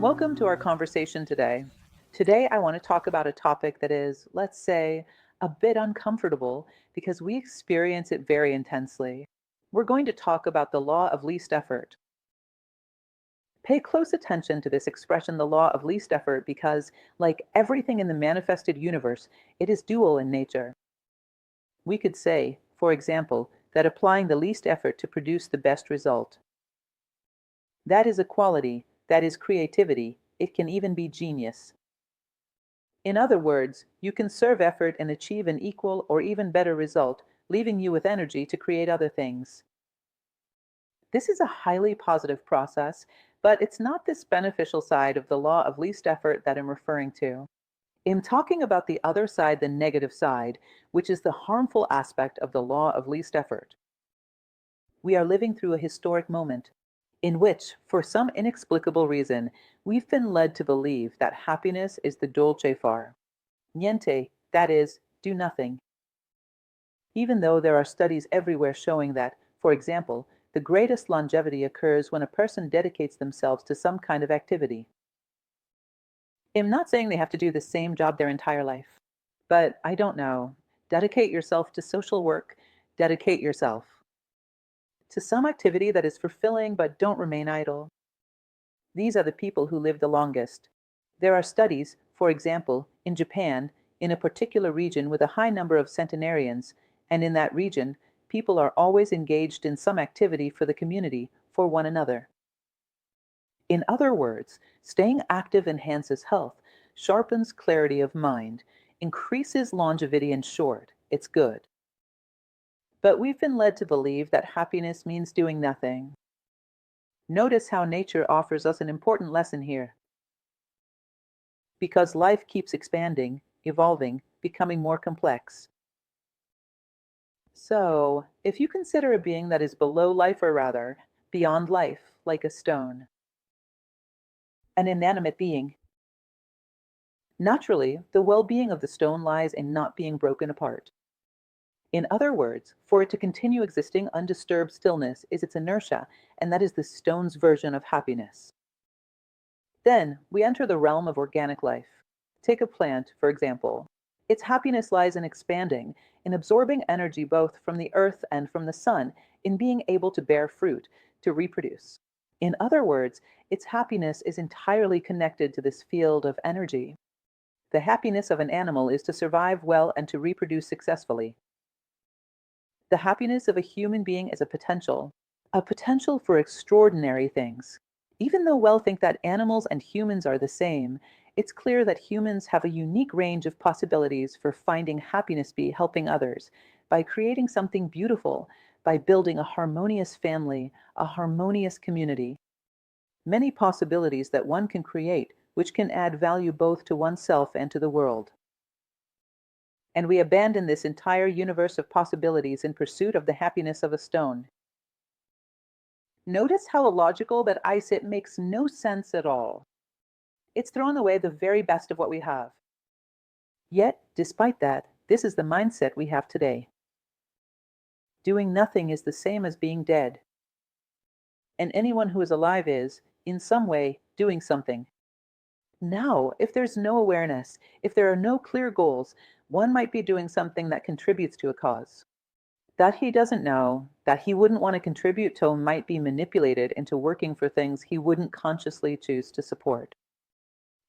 Welcome to our conversation today. Today, I want to talk about a topic that is, let's say, a bit uncomfortable because we experience it very intensely. We're going to talk about the law of least effort. Pay close attention to this expression, the law of least effort, because, like everything in the manifested universe, it is dual in nature. We could say, for example, that applying the least effort to produce the best result. That is a quality, that is creativity, it can even be genius. In other words, you conserve effort and achieve an equal or even better result, leaving you with energy to create other things. This is a highly positive process, but it's not this beneficial side of the law of least effort that I'm referring to. I'm talking about the other side, the negative side, which is the harmful aspect of the law of least effort. We are living through a historic moment in which, for some inexplicable reason, we've been led to believe that happiness is the dolce far. Niente, that is, do nothing. Even though there are studies everywhere showing that, for example, the greatest longevity occurs when a person dedicates themselves to some kind of activity. I'm not saying they have to do the same job their entire life, but I don't know. Dedicate yourself to social work, dedicate yourself to some activity that is fulfilling but don't remain idle. These are the people who live the longest. There are studies, for example, in Japan, in a particular region with a high number of centenarians, and in that region, people are always engaged in some activity for the community, for one another. In other words, staying active enhances health, sharpens clarity of mind, increases longevity. In short, it's good. But we've been led to believe that happiness means doing nothing. Notice how nature offers us an important lesson here. Because life keeps expanding, evolving, becoming more complex. So, if you consider a being that is below life, or rather, beyond life, like a stone, an inanimate being, naturally, the well-being of the stone lies in not being broken apart. In other words, for it to continue existing, undisturbed stillness is its inertia, and that is the stone's version of happiness. Then, we enter the realm of organic life. Take a plant, for example. Its happiness lies in expanding, in absorbing energy both from the earth and from the sun, in being able to bear fruit, to reproduce. In other words, its happiness is entirely connected to this field of energy. The happiness of an animal is to survive well and to reproduce successfully. The happiness of a human being is a potential for extraordinary things. Even though we'll think that animals and humans are the same, it's clear that humans have a unique range of possibilities for finding happiness by helping others, by creating something beautiful, by building a harmonious family, a harmonious community. Many possibilities that one can create, which can add value both to oneself and to the world. And we abandon this entire universe of possibilities in pursuit of the happiness of a stone. Notice how illogical that it makes no sense at all. It's thrown away the very best of what we have. Yet, despite that, this is the mindset we have today. Doing nothing is the same as being dead. And anyone who is alive is, in some way, doing something. Now, if there's no awareness, if there are no clear goals, one might be doing something that contributes to a cause. That he doesn't know, that he wouldn't want to contribute to, might be manipulated into working for things he wouldn't consciously choose to support.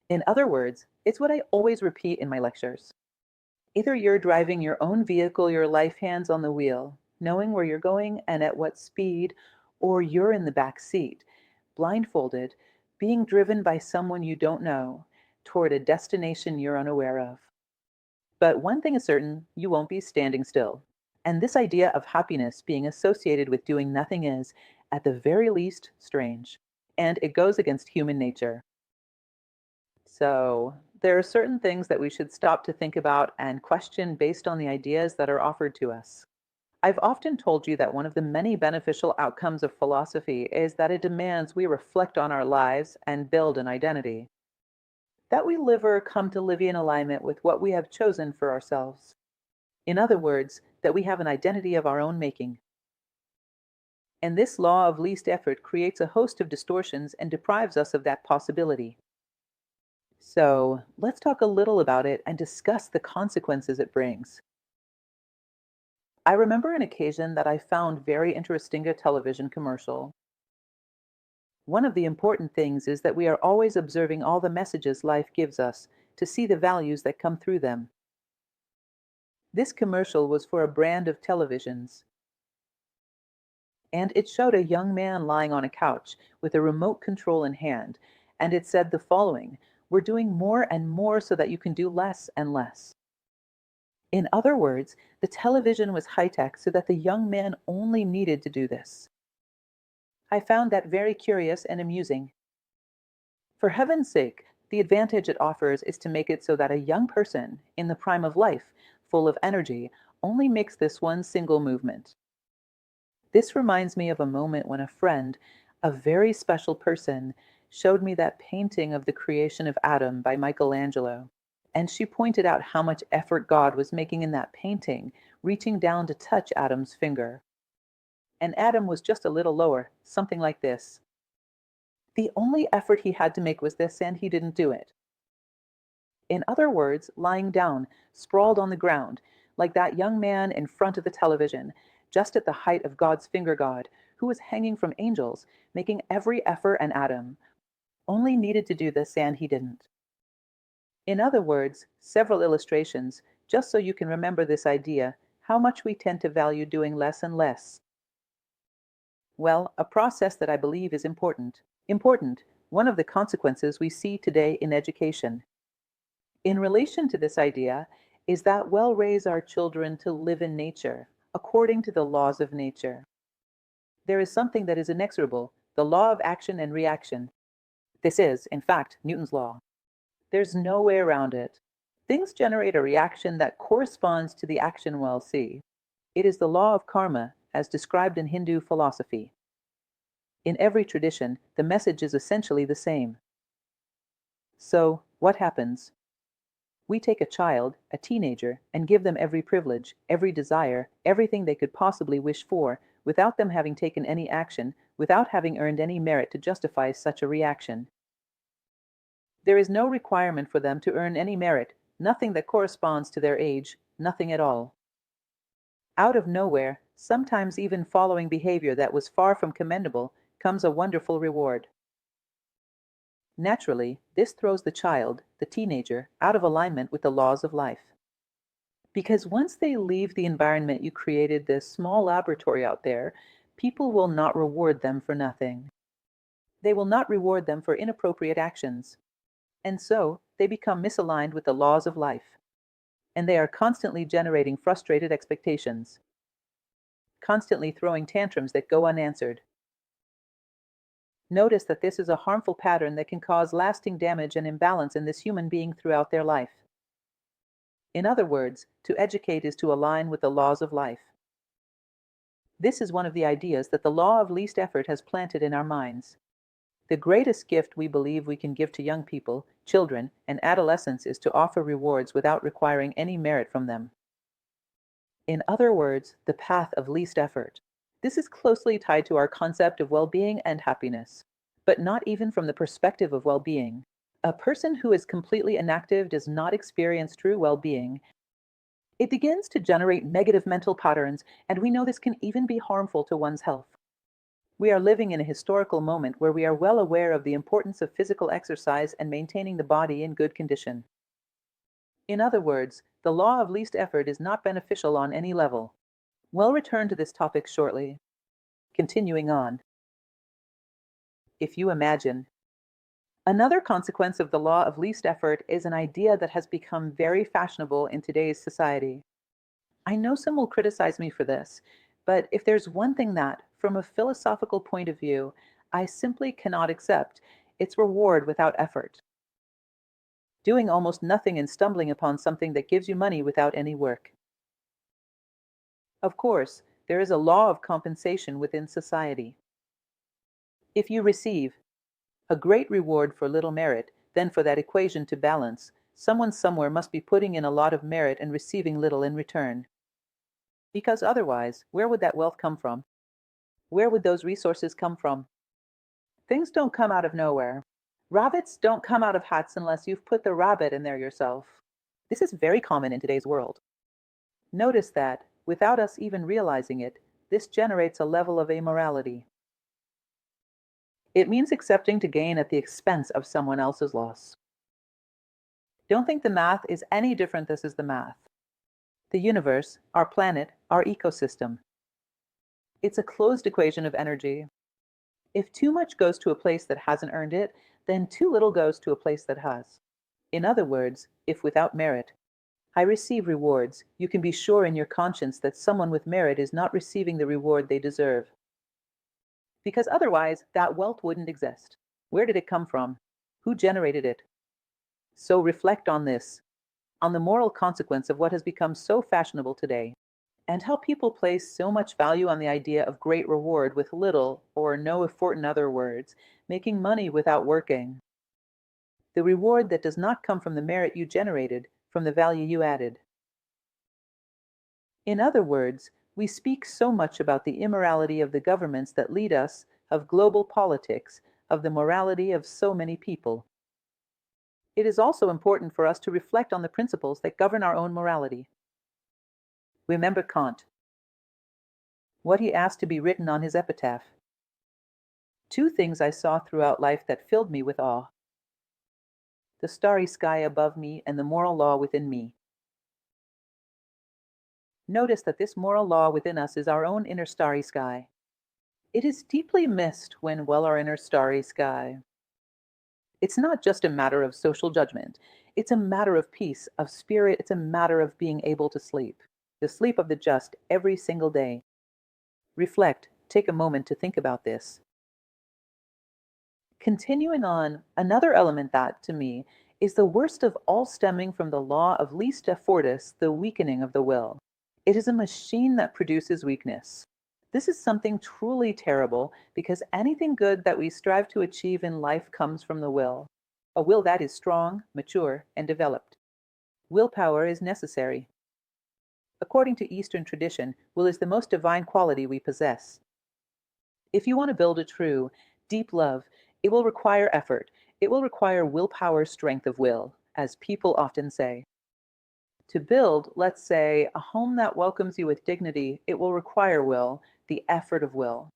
In other words, it's what I always repeat in my lectures. Either you're driving your own vehicle, your life hands on the wheel, knowing where you're going and at what speed, or you're in the back seat, blindfolded, being driven by someone you don't know, toward a destination you're unaware of. But one thing is certain, you won't be standing still. And this idea of happiness being associated with doing nothing is, at the very least, strange. And it goes against human nature. So, there are certain things that we should stop to think about and question based on the ideas that are offered to us. I've often told you that one of the many beneficial outcomes of philosophy is that it demands we reflect on our lives and build an identity. That we live or come to live in alignment with what we have chosen for ourselves. In other words, that we have an identity of our own making. And this law of least effort creates a host of distortions and deprives us of that possibility. So, let's talk a little about it and discuss the consequences it brings. I remember an occasion that I found very interesting a television commercial. One of the important things is that we are always observing all the messages life gives us to see the values that come through them. This commercial was for a brand of televisions, and it showed a young man lying on a couch with a remote control in hand, and it said the following: "We're doing more and more so that you can do less and less." In other words, the television was high-tech so that the young man only needed to do this. I found that very curious and amusing. For heaven's sake, the advantage it offers is to make it so that a young person, in the prime of life, full of energy, only makes this one single movement. This reminds me of a moment when a friend, a very special person, showed me that painting of the creation of Adam by Michelangelo. And she pointed out how much effort God was making in that painting, reaching down to touch Adam's finger. And Adam was just a little lower, something like this. The only effort he had to make was this, and he didn't do it. In other words, lying down, sprawled on the ground, like that young man in front of the television, just at the height of God's finger God, who was hanging from angels, making every effort, and Adam only needed to do this, and he didn't. In other words, several illustrations, just so you can remember this idea, how much we tend to value doing less and less. Well, a process that I believe is important. One of the consequences we see today in education. In relation to this idea is that we'll raise our children to live in nature, according to the laws of nature. There is something that is inexorable, the law of action and reaction. This is, in fact, Newton's law. There's no way around it. Things generate a reaction that corresponds to the action we'll see. It is the law of karma, as described in Hindu philosophy. In every tradition, the message is essentially the same. So, what happens? We take a child, a teenager, and give them every privilege, every desire, everything they could possibly wish for, without them having taken any action, without having earned any merit to justify such a reaction. There is no requirement for them to earn any merit, nothing that corresponds to their age, nothing at all. Out of nowhere, sometimes even following behavior that was far from commendable, comes a wonderful reward. Naturally, this throws the child, the teenager, out of alignment with the laws of life. Because once they leave the environment you created, this small laboratory out there, people will not reward them for nothing. They will not reward them for inappropriate actions. And so, they become misaligned with the laws of life. And they are constantly generating frustrated expectations, constantly throwing tantrums that go unanswered. Notice that this is a harmful pattern that can cause lasting damage and imbalance in this human being throughout their life. In other words, to educate is to align with the laws of life. This is one of the ideas that the law of least effort has planted in our minds. The greatest gift we believe we can give to young people, children, and adolescents is to offer rewards without requiring any merit from them. In other words, the path of least effort. This is closely tied to our concept of well-being and happiness, but not even from the perspective of well-being. A person who is completely inactive does not experience true well-being. It begins to generate negative mental patterns, and we know this can even be harmful to one's health. We are living in a historical moment where we are well aware of the importance of physical exercise and maintaining the body in good condition. In other words, the law of least effort is not beneficial on any level. We'll return to this topic shortly. Continuing on. If you imagine. Another consequence of the law of least effort is an idea that has become very fashionable in today's society. I know some will criticize me for this, but if there's one thing that, from a philosophical point of view, I simply cannot accept, it's reward without effort. Doing almost nothing and stumbling upon something that gives you money without any work. Of course, there is a law of compensation within society. If you receive a great reward for little merit, then for that equation to balance, someone somewhere must be putting in a lot of merit and receiving little in return. Because otherwise, where would that wealth come from? Where would those resources come from? Things don't come out of nowhere. Rabbits don't come out of hats unless you've put the rabbit in there yourself. This is very common in today's world. Notice that, without us even realizing it, this generates a level of amorality. It means accepting to gain at the expense of someone else's loss. Don't think the math is any different. This is the math. The universe, our planet, our ecosystem. It's a closed equation of energy. If too much goes to a place that hasn't earned it, then too little goes to a place that has. In other words, if without merit, I receive rewards, you can be sure in your conscience that someone with merit is not receiving the reward they deserve. Because otherwise, that wealth wouldn't exist. Where did it come from? Who generated it? So reflect on this, on the moral consequence of what has become so fashionable today, and how people place so much value on the idea of great reward with little or no effort. In other words, making money without working. The reward that does not come from the merit you generated, from the value you added. In other words, we speak so much about the immorality of the governments that lead us, of global politics, of the morality of so many people. It is also important for us to reflect on the principles that govern our own morality. Remember Kant, what he asked to be written on his epitaph. Two things I saw throughout life that filled me with awe: the starry sky above me and the moral law within me. Notice that this moral law within us is our own inner starry sky. It is deeply missed when, well, our inner starry sky. It's not just a matter of social judgment. It's a matter of peace, of spirit. It's a matter of being able to sleep. The sleep of the just every single day. Reflect. Take a moment to think about this. Continuing on, another element that, to me, is the worst of all, stemming from the law of least effortus, the weakening of the will. It is a machine that produces weakness. This is something truly terrible, because anything good that we strive to achieve in life comes from the will. A will that is strong, mature, and developed. Willpower is necessary. According to Eastern tradition, will is the most divine quality we possess. If you want to build a true, deep love, it will require effort. It will require willpower, strength of will, as people often say. To build, let's say, a home that welcomes you with dignity, it will require will, the effort of will.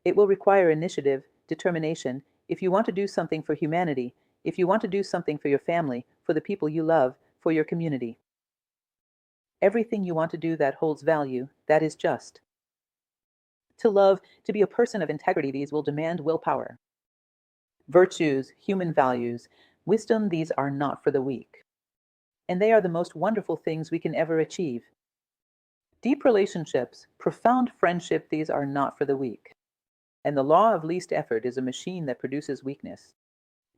It will require initiative, determination, if you want to do something for humanity, if you want to do something for your family, for the people you love, for your community. Everything you want to do that holds value, that is just. To love, to be a person of integrity, these will demand willpower. Virtues, human values, wisdom, these are not for the weak. And they are the most wonderful things we can ever achieve. Deep relationships, profound friendship, these are not for the weak. And the law of least effort is a machine that produces weakness.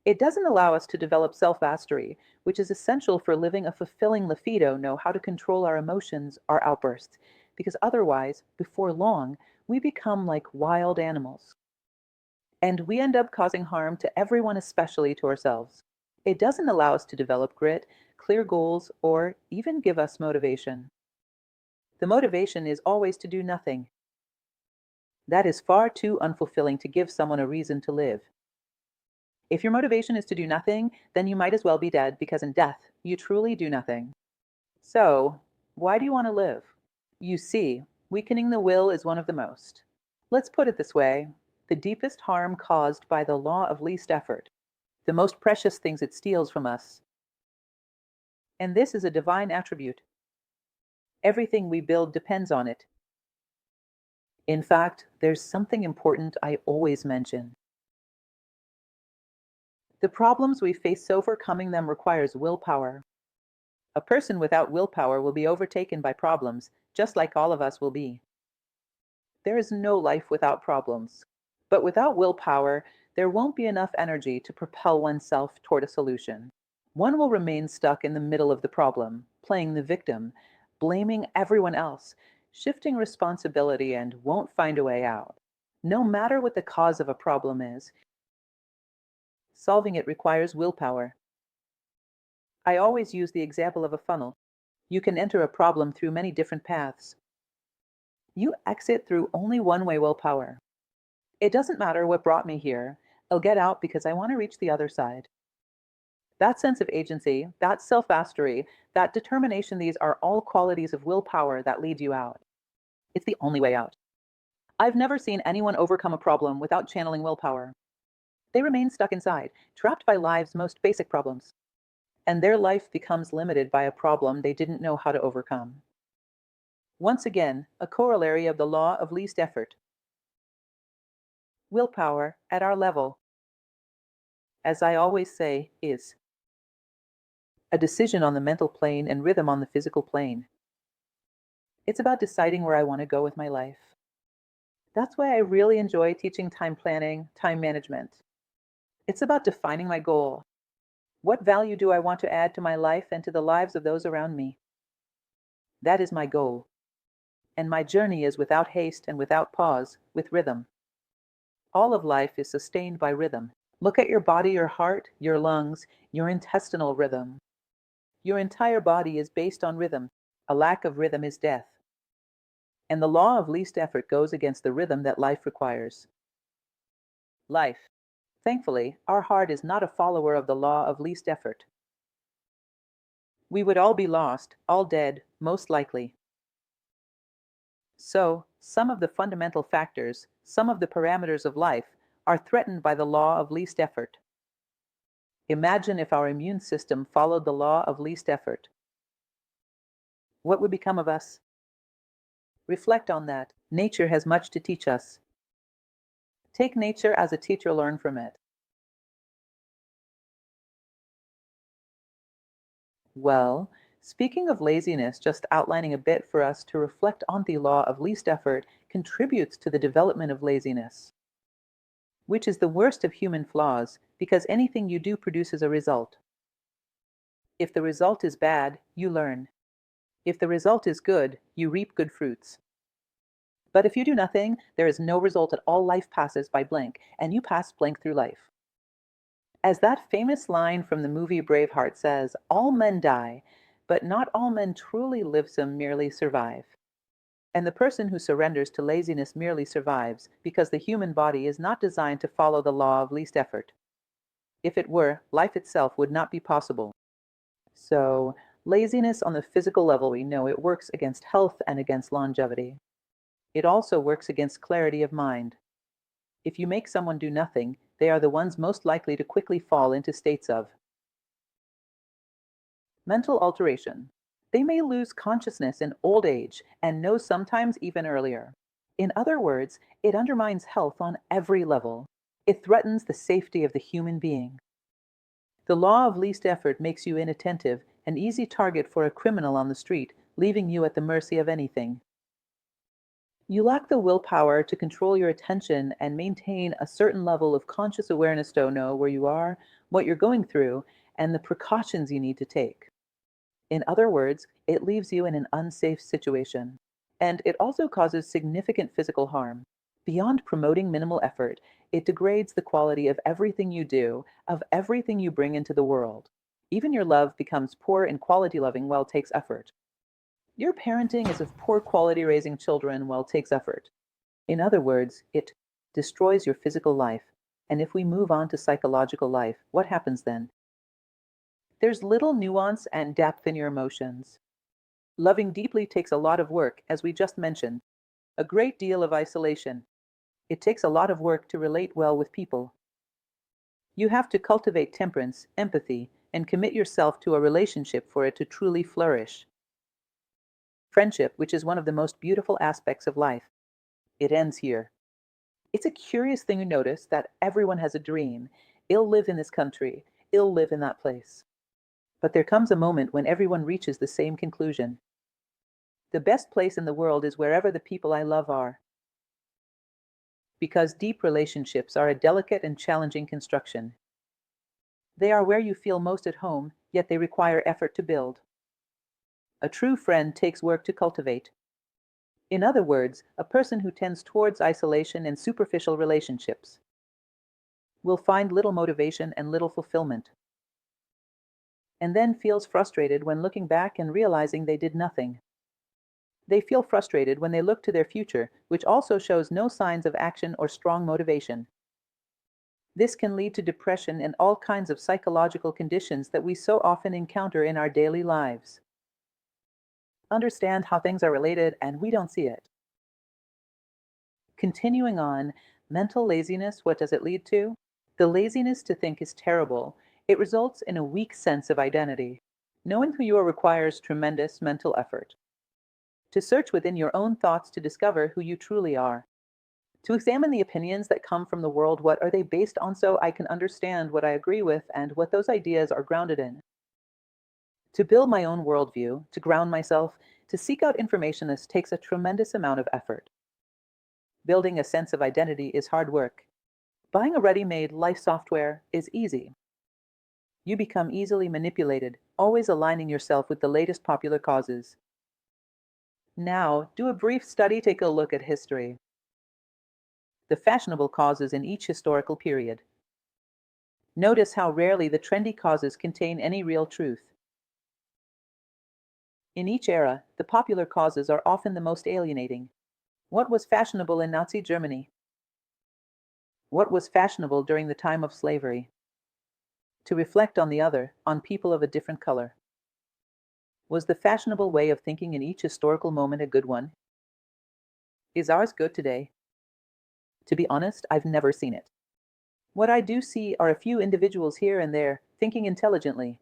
It doesn't allow us to develop self-mastery, which is essential for living a fulfilling libido, know how to control our emotions, our outbursts, because otherwise, before long, we become like wild animals. And we end up causing harm to everyone, especially to ourselves. It doesn't allow us to develop grit, clear goals, or even give us motivation. The motivation is always to do nothing. That is far too unfulfilling to give someone a reason to live. If your motivation is to do nothing, then you might as well be dead, because in death, you truly do nothing. So, why do you want to live? You see, weakening the will is one of the most. Let's put it this way: the deepest harm caused by the law of least effort, the most precious things it steals from us. And this is a divine attribute. Everything we build depends on it. In fact, there's something important I always mention. The problems we face, overcoming them requires willpower. A person without willpower will be overtaken by problems, just like all of us will be. There is no life without problems. But without willpower, there won't be enough energy to propel oneself toward a solution. One will remain stuck in the middle of the problem, playing the victim, blaming everyone else, shifting responsibility, and won't find a way out. No matter what the cause of a problem is, solving it requires willpower. I always use the example of a funnel. You can enter a problem through many different paths. You exit through only one-way willpower. It doesn't matter what brought me here. I'll get out because I want to reach the other side. That sense of agency, that self-mastery, that determination, these are all qualities of willpower that lead you out. It's the only way out. I've never seen anyone overcome a problem without channeling willpower. They remain stuck inside, trapped by life's most basic problems. And their life becomes limited by a problem they didn't know how to overcome. Once again, a corollary of the law of least effort. Willpower, at our level, as I always say, is a decision on the mental plane and rhythm on the physical plane. It's about deciding where I want to go with my life. That's why I really enjoy teaching time planning, time management. It's about defining my goal. What value do I want to add to my life and to the lives of those around me? That is my goal. And my journey is without haste and without pause, with rhythm. All of life is sustained by rhythm. Look at your body, your heart, your lungs, your intestinal rhythm. Your entire body is based on rhythm. A lack of rhythm is death. And the law of least effort goes against the rhythm that life requires. Life. Thankfully, our heart is not a follower of the law of least effort. We would all be lost, all dead, most likely. So, some of the fundamental factors, some of the parameters of life, are threatened by the law of least effort. Imagine if our immune system followed the law of least effort. What would become of us? Reflect on that. Nature has much to teach us. Take nature as a teacher, learn from it. Well, speaking of laziness, just outlining a bit for us to reflect on the law of least effort contributes to the development of laziness, which is the worst of human flaws because anything you do produces a result. If the result is bad, you learn. If the result is good, you reap good fruits. But if you do nothing, there is no result at all. Life passes by blank, and you pass blank through life. As that famous line from the movie Braveheart says, all men die, but not all men truly live, some merely survive. And the person who surrenders to laziness merely survives, because the human body is not designed to follow the law of least effort. If it were, life itself would not be possible. So, laziness on the physical level, we know it works against health and against longevity. It also works against clarity of mind. If you make someone do nothing, they are the ones most likely to quickly fall into states of mental alteration. They may lose consciousness in old age and know sometimes even earlier. In other words, it undermines health on every level. It threatens the safety of the human being. The law of least effort makes you inattentive, an easy target for a criminal on the street, leaving you at the mercy of anything. You lack the willpower to control your attention and maintain a certain level of conscious awareness to know where you are, what you're going through, and the precautions you need to take. In other words, it leaves you in an unsafe situation. And it also causes significant physical harm. Beyond promoting minimal effort, it degrades the quality of everything you do, of everything you bring into the world. Even your love becomes poor in quality. Loving well takes effort. Your parenting is of poor quality. Raising children well takes effort. In other words, it destroys your physical life. And if we move on to psychological life, what happens then? There's little nuance and depth in your emotions. Loving deeply takes a lot of work, as we just mentioned, a great deal of isolation. It takes a lot of work to relate well with people. You have to cultivate temperance, empathy, and commit yourself to a relationship for it to truly flourish. Friendship, which is one of the most beautiful aspects of life, it ends here. It's a curious thing to notice that everyone has a dream. I'll live in this country. I'll live in that place. But there comes a moment when everyone reaches the same conclusion. The best place in the world is wherever the people I love are. Because deep relationships are a delicate and challenging construction. They are where you feel most at home, yet they require effort to build. A true friend takes work to cultivate. In other words, a person who tends towards isolation and superficial relationships will find little motivation and little fulfillment, and then feels frustrated when looking back and realizing they did nothing. They feel frustrated when they look to their future, which also shows no signs of action or strong motivation. This can lead to depression and all kinds of psychological conditions that we so often encounter in our daily lives. Understand how things are related and we don't see it. Continuing on, mental laziness, what does it lead to? The laziness to think is terrible. It results in a weak sense of identity. Knowing who you are requires tremendous mental effort. To search within your own thoughts to discover who you truly are. To examine the opinions that come from the world, what are they based on so I can understand what I agree with and what those ideas are grounded in. To build my own worldview, to ground myself, to seek out information, this takes a tremendous amount of effort. Building a sense of identity is hard work. Buying a ready-made life software is easy. You become easily manipulated, always aligning yourself with the latest popular causes. Now, do a brief study, take a look at history. The fashionable causes in each historical period. Notice how rarely the trendy causes contain any real truth. In each era, the popular causes are often the most alienating. What was fashionable in Nazi Germany? What was fashionable during the time of slavery? To reflect on the other, on people of a different color. Was the fashionable way of thinking in each historical moment a good one? Is ours good today? To be honest, I've never seen it. What I do see are a few individuals here and there, thinking intelligently.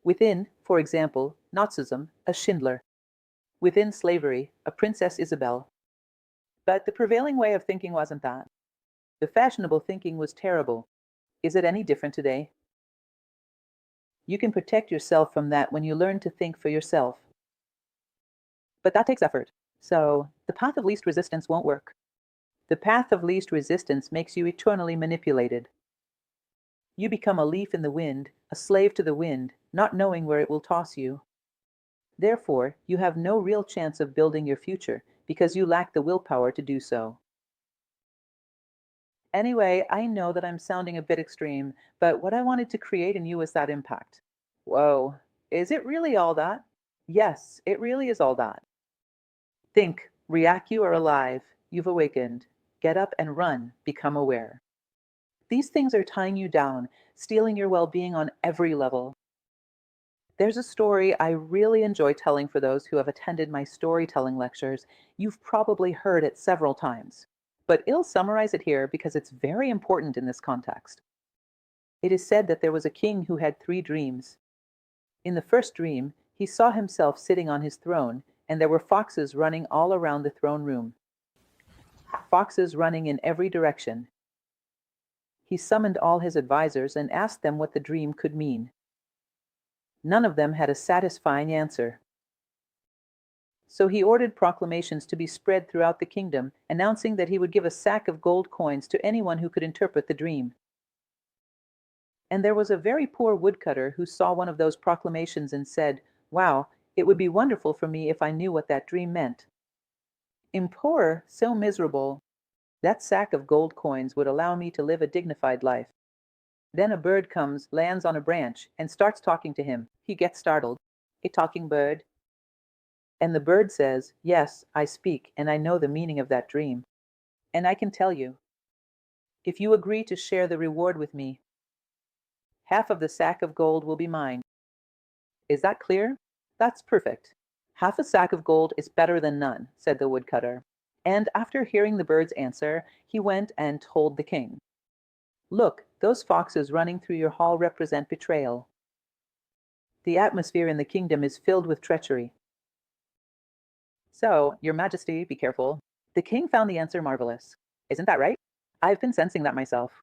Within, for example, Nazism, a Schindler. Within slavery, a Princess Isabel. But the prevailing way of thinking wasn't that. The fashionable thinking was terrible. Is it any different today? You can protect yourself from that when you learn to think for yourself. But that takes effort. So, the path of least resistance won't work. The path of least resistance makes you eternally manipulated. You become a leaf in the wind, a slave to the wind, not knowing where it will toss you. Therefore, you have no real chance of building your future, because you lack the willpower to do so. Anyway, I know that I'm sounding a bit extreme, but what I wanted to create in you is that impact. Whoa, is it really all that? Yes, it really is all that. Think, react, you are alive, you've awakened. Get up and run, become aware. These things are tying you down, stealing your well-being on every level. There's a story I really enjoy telling for those who have attended my storytelling lectures. You've probably heard it several times, but I'll summarize it here because it's very important in this context. It is said that there was a king who had 3 dreams. In the first dream, he saw himself sitting on his throne, and there were foxes running all around the throne room. Foxes running in every direction. He summoned all his advisors and asked them what the dream could mean. None of them had a satisfying answer. So he ordered proclamations to be spread throughout the kingdom, announcing that he would give a sack of gold coins to anyone who could interpret the dream. And there was a very poor woodcutter who saw one of those proclamations and said, "Wow, it would be wonderful for me if I knew what that dream meant." "I'm poor, so miserable. That sack of gold coins would allow me to live a dignified life." Then a bird comes, lands on a branch, and starts talking to him. He gets startled. "A talking bird?" And the bird says, "Yes, I speak, and I know the meaning of that dream. And I can tell you. If you agree to share the reward with me, half of the sack of gold will be mine." Is that clear? That's perfect. "Half a sack of gold is better than none," said the woodcutter. And after hearing the bird's answer, he went and told the king. "Look, those foxes running through your hall represent betrayal. The atmosphere in the kingdom is filled with treachery. So, your majesty, be careful." The king found the answer marvelous. "Isn't that right? I've been sensing that myself."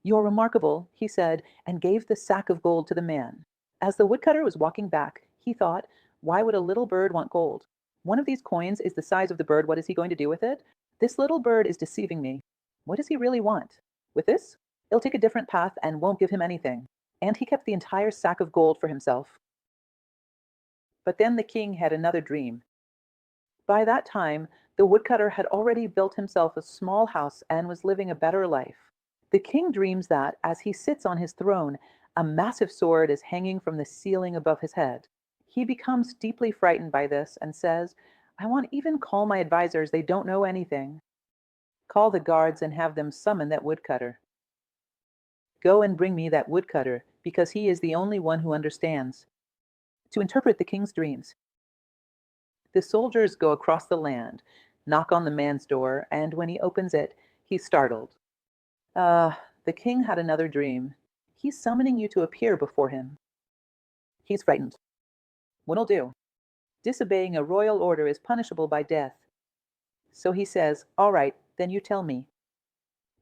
"You're remarkable," he said, and gave the sack of gold to the man. As the woodcutter was walking back, he thought, why would a little bird want gold? One of these coins is the size of the bird. What is he going to do with it? This little bird is deceiving me. What does he really want? With this, he'll take a different path and won't give him anything. And he kept the entire sack of gold for himself. But then the king had another dream. By that time, the woodcutter had already built himself a small house and was living a better life. The king dreams that, as he sits on his throne, a massive sword is hanging from the ceiling above his head. He becomes deeply frightened by this and says, I won't even call my advisors, they don't know anything. Call the guards and have them summon that woodcutter. Go and bring me that woodcutter, because he is the only one who understands, to interpret the king's dreams. The soldiers go across the land, knock on the man's door, and when he opens it, he's startled. The king had another dream. He's summoning you to appear before him. He's frightened. What'll do? Disobeying a royal order is punishable by death. So he says, all right, then you tell me.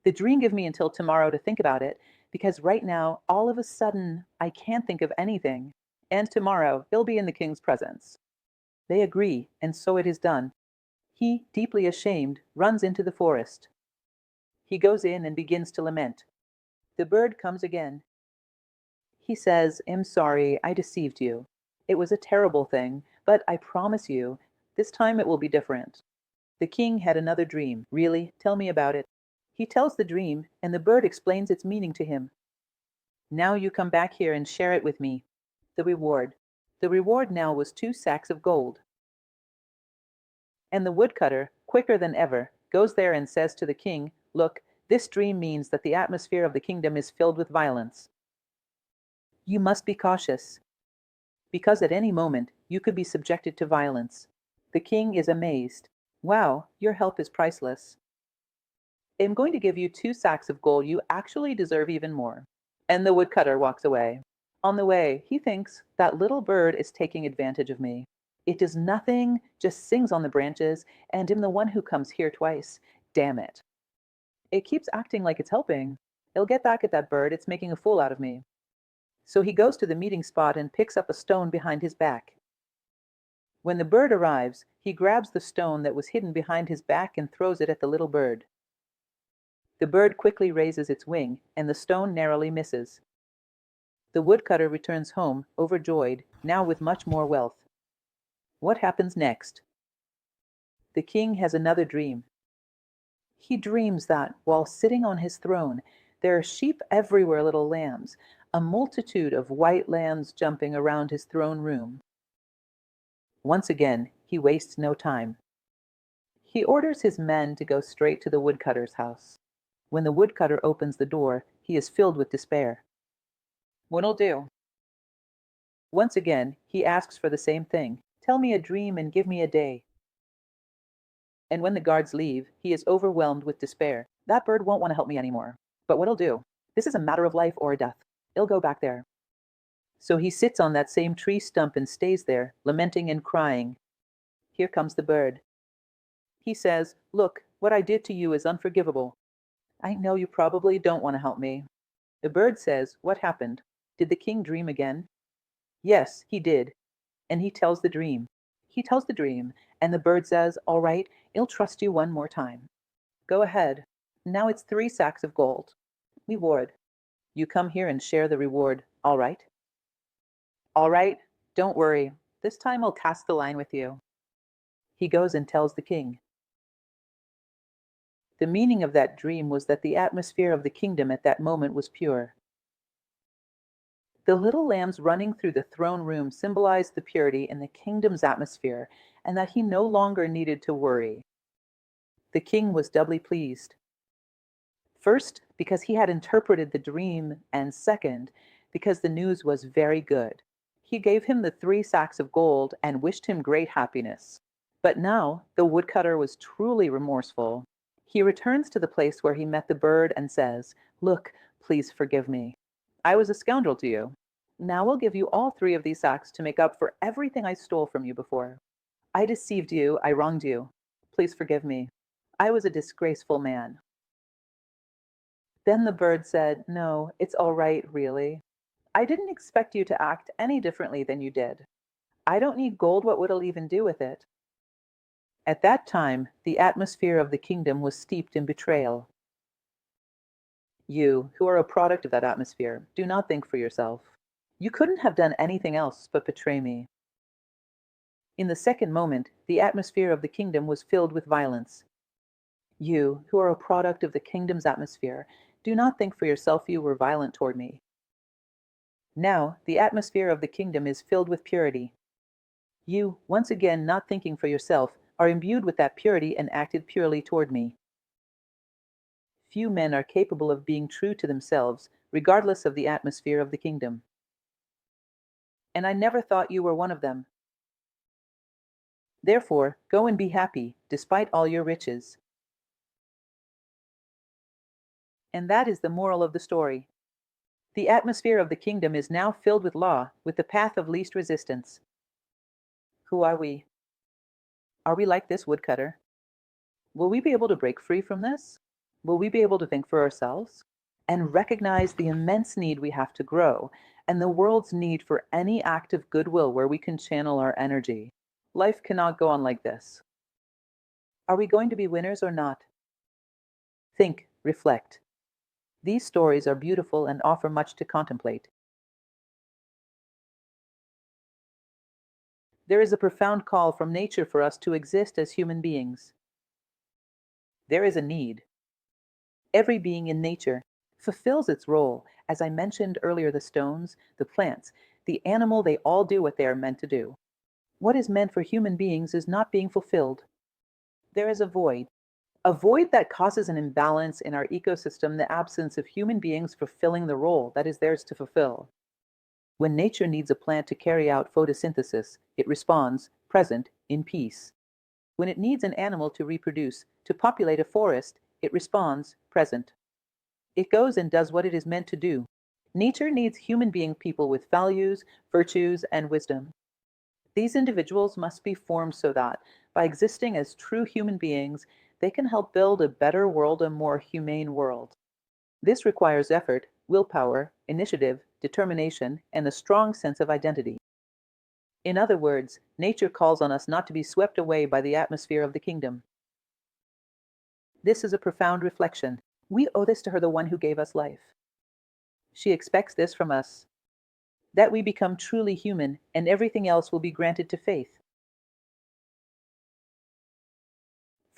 The dream give me until tomorrow to think about it, because right now, all of a sudden, I can't think of anything. And tomorrow, he'll be in the king's presence. They agree, and so it is done. He, deeply ashamed, runs into the forest. He goes in and begins to lament. The bird comes again. He says, I'm sorry, I deceived you. It was a terrible thing, but I promise you, this time it will be different. The king had another dream. Really? Tell me about it. He tells the dream, and the bird explains its meaning to him. Now you come back here and share it with me. The reward. The reward now was 2 sacks of gold. And the woodcutter, quicker than ever, goes there and says to the king, look, this dream means that the atmosphere of the kingdom is filled with violence. You must be cautious, because at any moment you could be subjected to violence. The king is amazed. Wow, your help is priceless. I'm going to give you 2 sacks of gold. You actually deserve even more. And the woodcutter walks away. On the way, he thinks, that little bird is taking advantage of me. It does nothing, just sings on the branches, and I'm the one who comes here twice. Damn it. It keeps acting like it's helping. It'll get back at that bird, it's making a fool out of me. So he goes to the meeting spot and picks up a stone behind his back. When the bird arrives, he grabs the stone that was hidden behind his back and throws it at the little bird. The bird quickly raises its wing, and the stone narrowly misses. The woodcutter returns home, overjoyed, now with much more wealth. What happens next? The king has another dream. He dreams that, while sitting on his throne, there are sheep everywhere, little lambs, a multitude of white lambs jumping around his throne room. Once again, he wastes no time. He orders his men to go straight to the woodcutter's house. When the woodcutter opens the door, he is filled with despair. What'll do? Once again, he asks for the same thing. Tell me a dream and give me a day. And when the guards leave, he is overwhelmed with despair. That bird won't want to help me anymore. But what'll do? This is a matter of life or death. I'll go back there. So he sits on that same tree stump and stays there, lamenting and crying. Here comes the bird. He says, look, what I did to you is unforgivable. I know you probably don't want to help me. The bird says, what happened? Did the king dream again? Yes, he did. And he tells the dream. He tells the dream, and the bird says, all right, I'll trust you one more time. Go ahead. Now it's 3 sacks of gold. Reward. You come here and share the reward, all right? All right, don't worry. This time I'll cast the line with you. He goes and tells the king. The meaning of that dream was that the atmosphere of the kingdom at that moment was pure. The little lambs running through the throne room symbolized the purity in the kingdom's atmosphere, and that he no longer needed to worry. The king was doubly pleased. First, because he had interpreted the dream, and second, because the news was very good. He gave him the 3 sacks of gold and wished him great happiness. But now the woodcutter was truly remorseful. He returns to the place where he met the bird and says, look, please forgive me. I was a scoundrel to you. Now I'll give you all 3 of these sacks to make up for everything I stole from you before. I deceived you, I wronged you. Please forgive me. I was a disgraceful man. Then the bird said, no, it's all right, really. I didn't expect you to act any differently than you did. I don't need gold, what would I even do with it? At that time, the atmosphere of the kingdom was steeped in betrayal. You, who are a product of that atmosphere, do not think for yourself. You couldn't have done anything else but betray me. In the second moment, the atmosphere of the kingdom was filled with violence. You, who are a product of the kingdom's atmosphere, do not think for yourself you were violent toward me. Now, the atmosphere of the kingdom is filled with purity. You, once again not thinking for yourself, are imbued with that purity and acted purely toward me. Few men are capable of being true to themselves, regardless of the atmosphere of the kingdom. And I never thought you were one of them. Therefore, go and be happy, despite all your riches. And that is the moral of the story. The atmosphere of the kingdom is now filled with law, with the path of least resistance. Who are we? Are we like this woodcutter? Will we be able to break free from this? Will we be able to think for ourselves and recognize the immense need we have to grow and the world's need for any act of goodwill where we can channel our energy? Life cannot go on like this. Are we going to be winners or not? Think, reflect. These stories are beautiful and offer much to contemplate. There is a profound call from nature for us to exist as human beings. There is a need. Every being in nature fulfills its role. As I mentioned earlier, the stones, the plants, the animal, they all do what they are meant to do. What is meant for human beings is not being fulfilled. There is a void that causes an imbalance in our ecosystem, the absence of human beings fulfilling the role that is theirs to fulfill. When nature needs a plant to carry out photosynthesis, it responds, present, in peace. When it needs an animal to reproduce, to populate a forest, it responds, present. It goes and does what it is meant to do. Nature needs human being people with values, virtues, and wisdom. These individuals must be formed so that, by existing as true human beings, they can help build a better world, a more humane world. This requires effort, willpower, initiative, determination, and a strong sense of identity. In other words, nature calls on us not to be swept away by the atmosphere of the kingdom. This is a profound reflection. We owe this to her, the one who gave us life. She expects this from us, that we become truly human, and everything else will be granted to faith.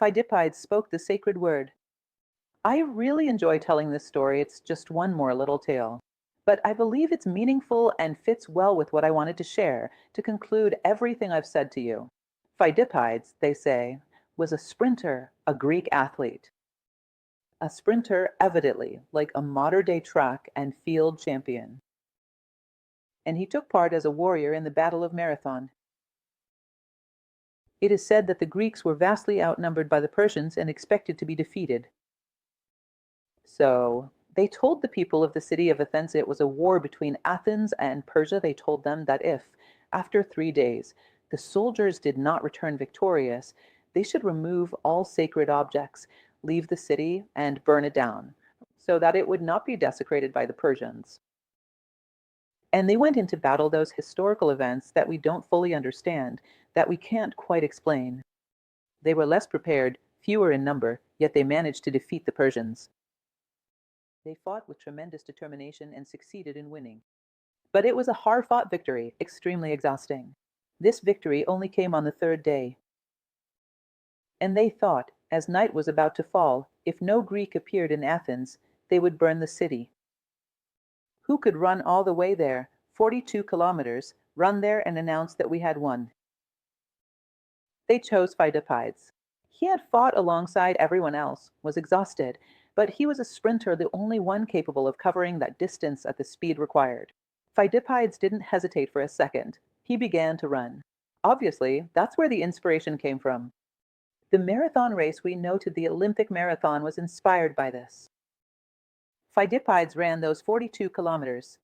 Pheidippides spoke the sacred word. I really enjoy telling this story. It's just one more little tale. But I believe it's meaningful and fits well with what I wanted to share to conclude everything I've said to you. Pheidippides, they say, was a sprinter, a Greek athlete. A sprinter, evidently, like a modern-day track and field champion. And he took part as a warrior in the Battle of Marathon. It is said that the Greeks were vastly outnumbered by the Persians and expected to be defeated. So they told the people of the city of Athens it was a war between Athens and Persia. They told them that if, after 3 days, the soldiers did not return victorious, they should remove all sacred objects, leave the city, and burn it down, so that it would not be desecrated by the Persians. And they went into battle, those historical events that we don't fully understand, that we can't quite explain. They were less prepared, fewer in number, yet they managed to defeat the Persians. They fought with tremendous determination and succeeded in winning. But it was a hard-fought victory, extremely exhausting. This victory only came on the third day. And they thought, as night was about to fall, if no Greek appeared in Athens, they would burn the city. Who could run all the way there, 42 kilometers, run there and announce that we had won? They chose Pheidippides. He had fought alongside everyone else, was exhausted, but he was a sprinter, the only one capable of covering that distance at the speed required. Pheidippides didn't hesitate for a second. He began to run. Obviously, that's where the inspiration came from. The marathon race we know to the Olympic marathon was inspired by this. Pheidippides ran those 42 kilometers.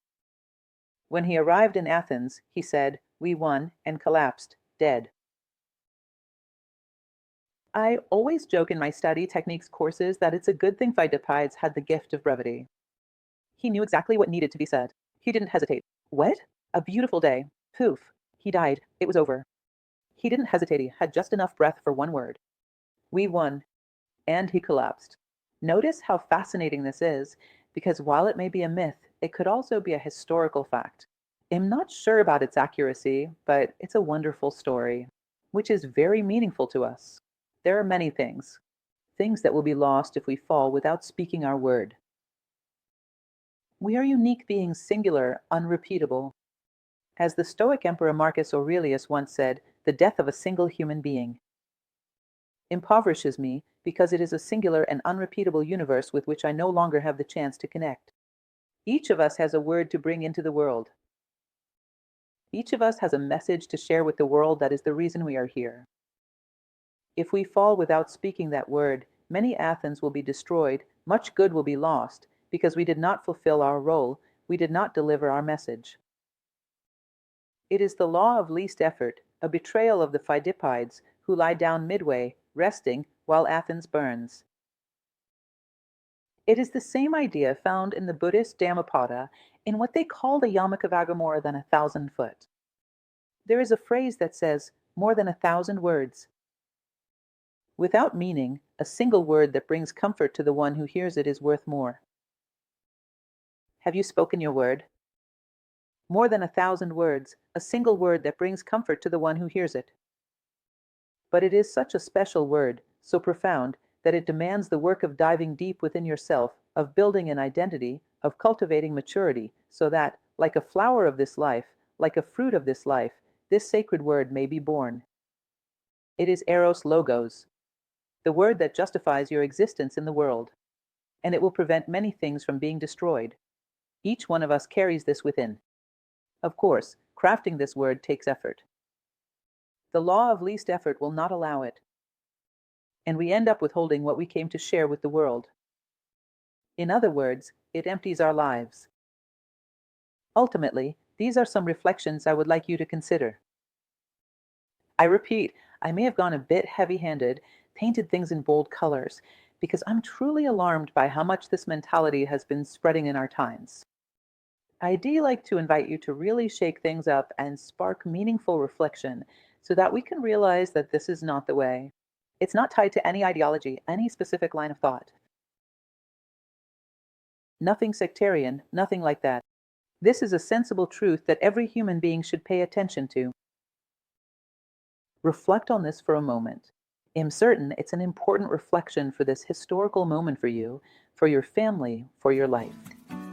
When he arrived in Athens, he said, "We won," and collapsed, dead. I always joke in my study techniques courses that it's a good thing Pheidippides had the gift of brevity. He knew exactly what needed to be said. He didn't hesitate. What? A beautiful day. Poof. He died. It was over. He didn't hesitate. He had just enough breath for one word. We won. And he collapsed. Notice how fascinating this is, because while it may be a myth, it could also be a historical fact. I'm not sure about its accuracy, but it's a wonderful story, which is very meaningful to us. There are many things that will be lost if we fall without speaking our word. We are unique beings, singular, unrepeatable. As the Stoic Emperor Marcus Aurelius once said, the death of a single human being. Impoverishes me because it is a singular and unrepeatable universe with which I no longer have the chance to connect. Each of us has a word to bring into the world. Each of us has a message to share with the world that is the reason we are here. If we fall without speaking that word, many Athens will be destroyed, much good will be lost, because we did not fulfill our role, we did not deliver our message. It is the law of least effort, a betrayal of the Phidippides, who lie down midway, resting, while Athens burns. It is the same idea found in the Buddhist Dhammapada in what they call the Yamaka more than 1,000 foot. There is a phrase that says, more than 1,000 words. Without meaning, a single word that brings comfort to the one who hears it is worth more. Have you spoken your word? More than 1,000 words, a single word that brings comfort to the one who hears it. But it is such a special word, so profound, that it demands the work of diving deep within yourself, of building an identity, of cultivating maturity, so that, like a flower of this life, like a fruit of this life, this sacred word may be born. It is eros logos, the word that justifies your existence in the world, and it will prevent many things from being destroyed. Each one of us carries this within. Of course, crafting this word takes effort. The law of least effort will not allow it, and we end up withholding what we came to share with the world. In other words, it empties our lives. Ultimately, these are some reflections I would like you to consider. I repeat, I may have gone a bit heavy-handed, painted things in bold colors, because I'm truly alarmed by how much this mentality has been spreading in our times. I'd like to invite you to really shake things up and spark meaningful reflection so that we can realize that this is not the way. It's not tied to any ideology, any specific line of thought. Nothing sectarian, nothing like that. This is a sensible truth that every human being should pay attention to. Reflect on this for a moment. I'm certain it's an important reflection for this historical moment for you, for your family, for your life.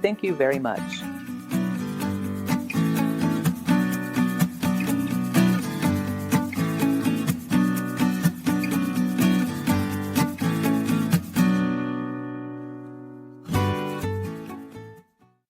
Thank you very much.